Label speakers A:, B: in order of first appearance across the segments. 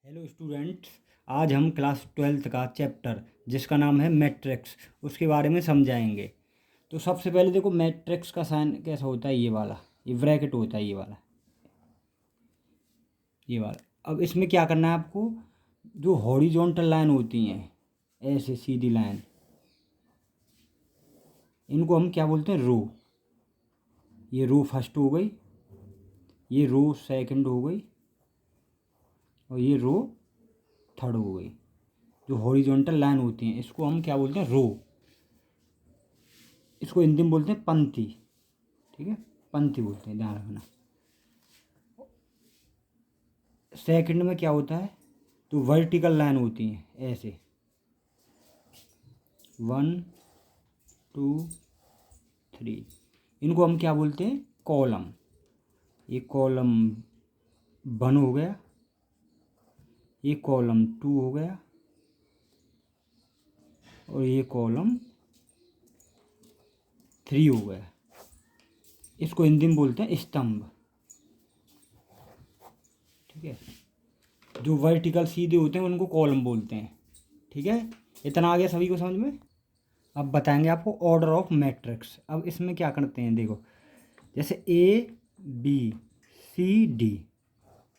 A: Hello students. आज हम class 12th का चैप्टर जिसका नाम है मैट्रिक्स उसके बारे में समझाएंगे। तो सबसे पहले देखो मैट्रिक्स का साइन कैसा होता है। ये वाला, ये ब्रैकेट होता है, ये वाला। अब इसमें क्या करना है आपको, जो हॉरिजॉन्टल लाइन होती हैं ऐसे सीधी लाइन, इनको हम क्या बोलते हैं, रो। ये रो फर्स्ट हो गई, ये रो सेकंड हो गई, और ये रो थर्ड हो गई। जो हॉरिजॉन्टल लाइन होती हैं इसको हम क्या बोलते हैं, रो। इसको हिंदी में बोलते हैं पंक्ति, ठीक है, पंक्ति बोलते हैं, ध्यान रखना। सेकंड में क्या होता है, तो वर्टिकल लाइन होती हैं ऐसे 1 2 3, इनको हम क्या बोलते हैं, कॉलम। ये कॉलम 1 हो गया, ये कॉलम 2 हो गया, और ये कॉलम 3 हो गया। इसको हिंदी में बोलते हैं स्तंभ, ठीक है। जो वर्टिकल सीधे होते हैं उनको कॉलम बोलते हैं, ठीक है। इतना आ गया सभी को समझ में। अब बताएंगे आपको ऑर्डर ऑफ मैट्रिक्स। अब इसमें क्या करते हैं, देखो जैसे ABCD।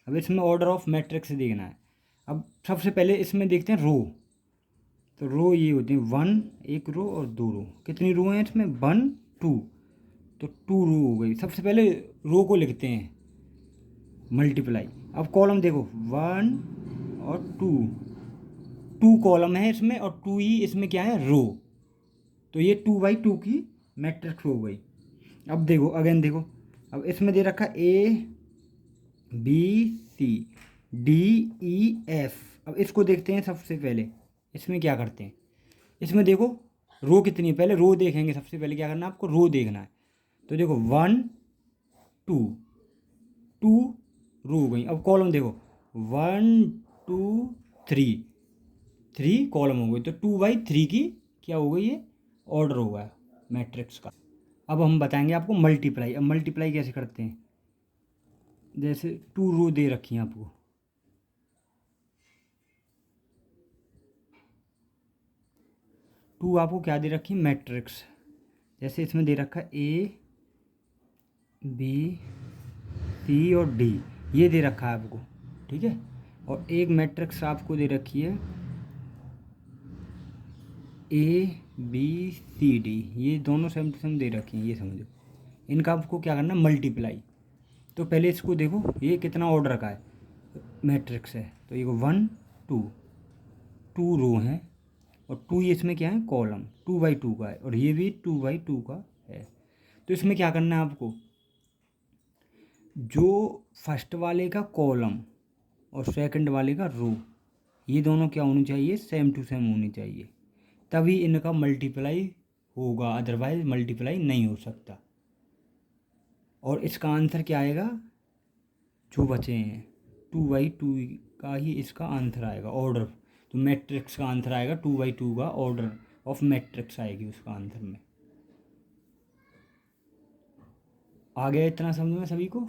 A: अब इसमें ऑर्डर ऑफ मैट्रिक्स देखना है। अब सबसे पहले इसमें देखते हैं रो। तो रो ये होती है 1, एक रो और 2 रो। कितनी रो हैं इसमें, 1 2, तो 2 रो हो गई। सबसे पहले रो को लिखते हैं मल्टीप्लाई। अब कॉलम देखो 1 और 2 कॉलम है इसमें, और 2 ही इसमें क्या है, रो। तो ये 2 by 2 की मैट्रिक्स हो गई। अब देखो अगेन देखो, अब इसमें दे रखा ABCDEF। अब इसको देखते हैं सबसे पहले। इसमें क्या करते हैं, इसमें देखो रो कितनी है, पहले रो देखेंगे। सबसे पहले क्या करना है आपको, रो देखना है। तो देखो 1 2 2 रो हो गई। अब कॉलम देखो 1 2 3 3 कॉलम हो गई। तो 2 by 3 की क्या हो गई, ये ऑर्डर होगा मैट्रिक्स का। अब हम बताएंगे आपको मल्टीप्लाई। अब मल्टीप्लाई कैसे करते हैं, जैसे 2 रो दे रखी हैं आपको, टू आपको क्या दे रखी है, मैट्रिक्स। जैसे इसमें दे रखा है ABC और D, ये दे रखा है आपको, ठीक है। और एक मैट्रिक्स आपको दे रखी है ABCD, ये दोनों सेम टू सेम दे रखी हैं, ये समझो। इनका आपको क्या करना है, मल्टीप्लाई। तो पहले इसको देखो, ये कितना ऑर्डर का है, मैट्रिक्स है। तो ये 1 2 2 रो हैं, और 2 ये इसमें क्या है, कॉलम 2 by 2 का है, और ये भी 2 by 2 का है। तो इसमें क्या करना है आपको, जो फर्स्ट वाले का कॉलम और सेकंड वाले का रो, ये दोनों क्या होनी चाहिए, सेम टू सेम होनी चाहिए, तभी इनका मल्टीप्लाई होगा, अदरवाइज मल्टीप्लाई नहीं हो सकता। और इसका आंसर क्या आएगा, जो बचे हैं 2 by 2 का ही इसका आंसर आएगा, ऑर्डर। तो मैट्रिक्स का आंसर आएगा 2 by 2 का, ऑर्डर ऑफ मैट्रिक्स आएगी उसका आंसर में। आ गया इतना समझ में सभी को।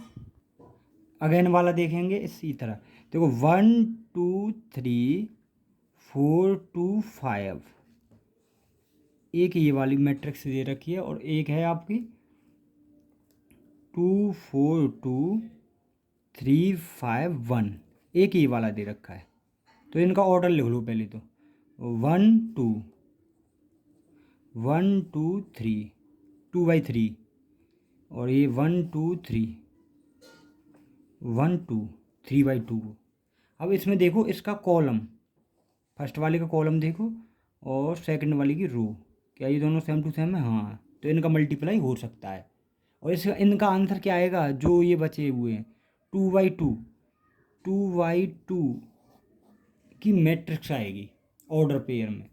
A: अगेन वाला देखेंगे इसी तरह। देखो 1 2 3 4 2 5, एक ये वाली मैट्रिक्स दे रखी है, और एक है आपकी 2 4 2 3 5 1, एक ये वाला दे रखा है। तो इनका ऑर्डर लिख लो पहले। तो 1 2 1 2 3 2 by 3, और ये 1 2 3 1 2 3 by 2। अब इसमें देखो इसका कॉलम, फर्स्ट वाले का कॉलम देखो और सेकंड वाले की रो, क्या ये दोनों सेम टू सेम है, हाँ। तो इनका मल्टीप्लाई हो सकता है। और इसका इनका आंसर क्या आएगा, जो ये बचे हुए हैं 2 by 2, 2 by 2 की मैट्रिक्स आएगी ऑर्डर पेयर में।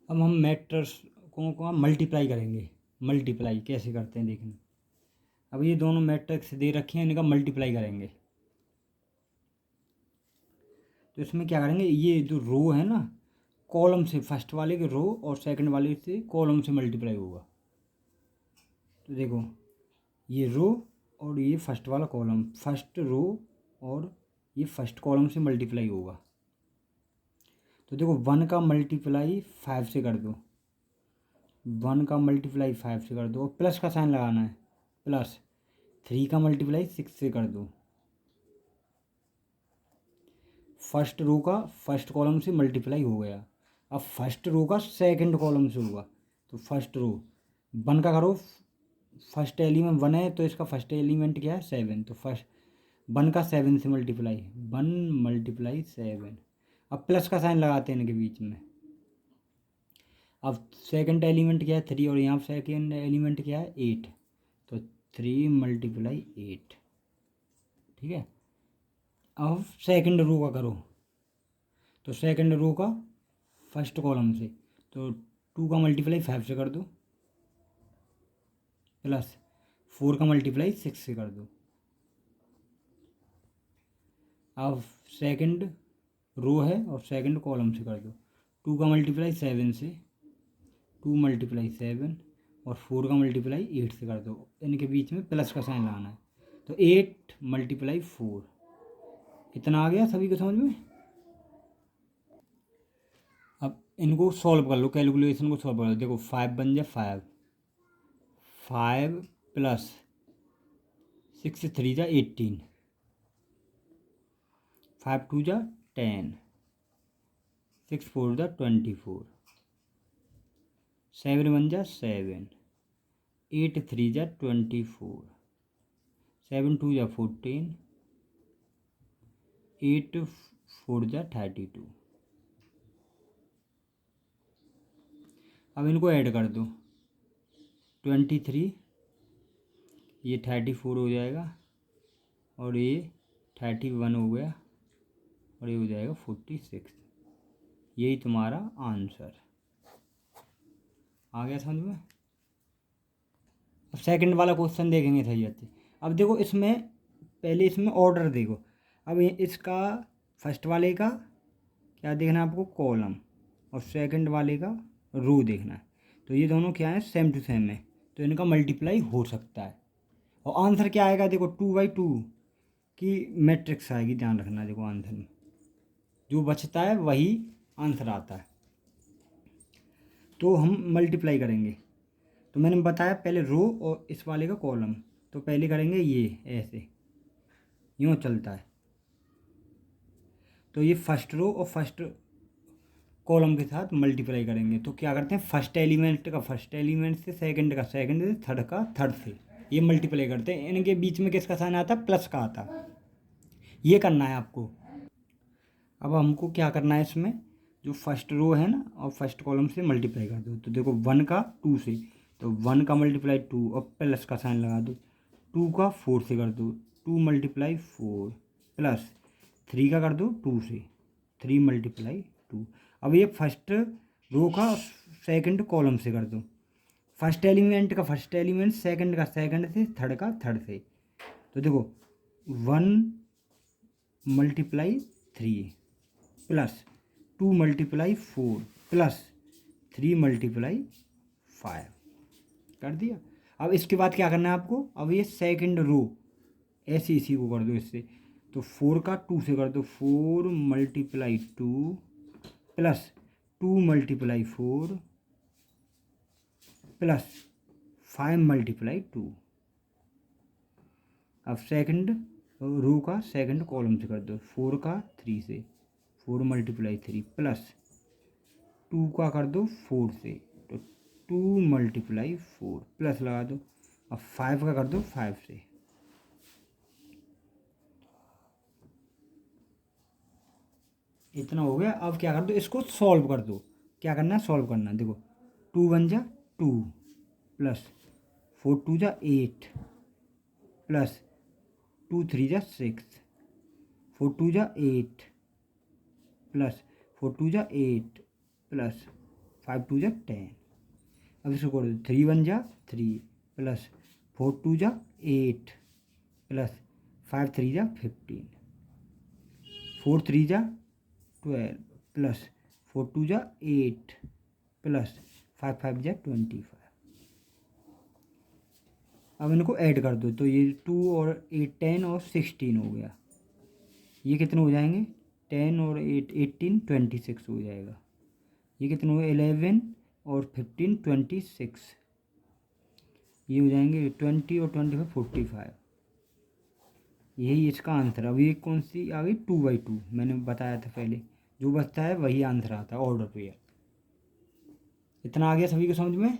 A: अब हम मैट्रिक्स को मल्टीप्लाई करेंगे। मल्टीप्लाई कैसे करते हैं देखना। अब ये दोनों मैट्रिक्स दे रखे हैं, इनका मल्टीप्लाई करेंगे। तो इसमें क्या करेंगे, ये जो रो है ना, कॉलम से, फर्स्ट वाले के रो और सेकंड वाले से कॉलम से मल्टीप्लाई होगा। तो देखो ये रो और ये फर्स्ट वाला कॉलम, फर्स्ट रो और ये फर्स्ट कॉलम से मल्टीप्लाई होगा। तो देखो 1 का मल्टीप्लाई 5 से कर दो, 1 का मल्टीप्लाई 5 से कर दो और प्लस का साइन लगाना है, प्लस 3 का मल्टीप्लाई 6 से कर दो। फर्स्ट रो का फर्स्ट कॉलम से मल्टीप्लाई हो गया। अब फर्स्ट रो का सेकंड कॉलम से होगा। तो फर्स्ट रो 1 का करो, फर्स्ट एलिमेंट 1 है तो इसका फर्स्ट एलिमेंट क्या है 7। तो फर्स्ट 1 का 7 से मल्टीप्लाई, 1 मल्टीप्लाई 7। अब प्लस का साइन लगाते हैं इनके बीच में। अब सेकंड एलिमेंट क्या है 3 और यहाँ सेकंड एलिमेंट क्या है 8। तो 3 मल्टीप्लाई 8। ठीक है। अब सेकंड रो का करो, तो सेकंड रो का फर्स्ट कॉलम से, तो 2 का मल्टीप्लाई 5 से कर दो, प्लस 4 का मल्टीप्लाई 6 से कर दो। अब सेकंड रो है और सेकंड कॉलम से कर दो, 2 का मल्टीप्लाई 7 से, 2 मल्टीप्लाई 7 और 4 का मल्टीप्लाई 8 से कर दो। इनके बीच में प्लस का साइन लाना है। तो 8 मल्टीप्लाई 4। इतना आ गया सभी को समझ में। अब इनको सॉल्व कर लो, कैलकुलेशन को सॉल्व कर लो। देखो 5 बन जाए 5, 5 प्लस 6 3 जा 18, 5 2 जा 10, 6 4 जा 24, 7 1 जा 7, 8 3 जा 24, 7 2 जा 14, 8 4 जा 32। अब इनको ऐड कर दो, 23, ये 34 हो जाएगा और ये 31 हो गया और ये हो जाएगा 46। यही तुम्हारा आंसर आ गया समझ में। अब सेकंड वाला क्वेश्चन देखेंगे सही अच्छे। अब देखो इसमें पहले इसमें ऑर्डर देखो। अब इसका फर्स्ट वाले का क्या देखना है आपको, कॉलम, और सेकंड वाले का रो देखना है। तो ये दोनों क्या है, सेम टू सेम है, तो इनका मल्टीप्लाई हो सकता है। और आंसर क्या आएगा, देखो 2/2 की मैट्रिक्स आएगी, ध्यान रखना। देखो आंसर में जो बचता है वही आंसर आता है। तो हम मल्टीप्लाई करेंगे, तो मैंने बताया पहले रो और इस वाले का कॉलम। तो पहले करेंगे ये ऐसे, यूँ चलता है। तो ये फर्स्ट रो और फर्स्ट कॉलम के साथ मल्टीप्लाई करेंगे। तो क्या करते हैं, फर्स्ट एलिमेंट का फर्स्ट एलिमेंट से, सेकंड का सेकंड से, थर्ड का थर्ड से, ये मल्टीप्लाई करते हैं। इनके बीच में किसका साइन आता है, प्लस का आता है। ये करना है आपको। अब हमको क्या करना है, इसमें जो फर्स्ट रो है ना और फर्स्ट कॉलम से मल्टीप्लाई कर दो। तो देखो 1 का 2 से, तो 1 का मल्टीप्लाई 2 और प्लस का साइन लगा दो। 2 का 4 से कर दो, 2 मल्टीप्लाई 4, प्लस 3 का कर दो 2 से, 3 मल्टीप्लाई 2। अब ये फर्स्ट रो का सेकंड कॉलम से कर दो, फर्स्ट एलिमेंट का फर्स्ट एलिमेंट, सेकंड का सेकंड से, थर्ड का थर्ड से। तो देखो 1 multiply 3 plus 2 multiply 4 plus 3 multiply 5 कर दिया। अब इसके बाद क्या करना है आपको, अब ये सेकंड रो ऐसे इसी को कर दो इससे। तो 4 का 2 से कर दो, 4 multiply 2 plus 2 multiply 4 plus 5 multiply 2। अब सेकंड रो का सेकंड कॉलम से कर दो, 4 का 3 से, 4 मल्टीप्लाई 3 प्लस 2 का कर दो 4 से, तो 2 मल्टीप्लाई 4 प्लस लगा दो। अब 5 का कर दो 5 से। इतना हो गया। अब क्या कर दो, इसको सॉल्व कर दो। क्या करना है, सॉल्व करना है। देखो 2 1 जा 2 प्लस 4 2 जा 8 प्लस 2 3 जा 6, 4 2 जा 8 प्लस 4 2 जा 8 प्लस 5 2 जा 10। अब इसको कर दो, 3 1 जा 3 प्लस 4 2 जा 8 प्लस 5 3 जा 15, 4 3 जा 12 प्लस 4 2 जा 8 प्लस 5 5 जा 25। अब इनको ऐड कर दो, तो ये 2 और 8 10 और 16 हो गया। ये कितने हो जाएंगे, 10 और 8 18 26 हो जाएगा। ये कितने हुए, 11 और 15 26, ये हो जाएंगे 20 और 25 45। यही इसका आंसर है। अब ये कौन सी आ गई, 2/2, मैंने बताया था पहले, जो बचता है वही आंसर आता है ऑर्डर पे। इतना आ गया सभी को समझ में।